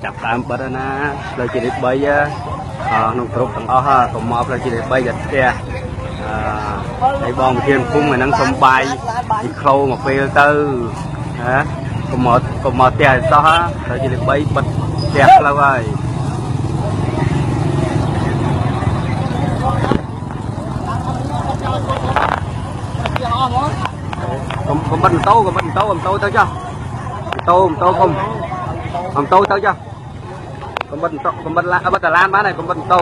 chặt tam bớt na rồi chỉ được bay nông trục thằng ó còn mò rồi chỉ được bay giật xe để bom thiên phun mà nắng sông bay thì khâu một phê tư còn một tiền sao ha rồi chỉ được bay bật đẹp là vậy còn bánh tô tao chưa tô không tao chưa còn bánh lá bán này còn bánh tô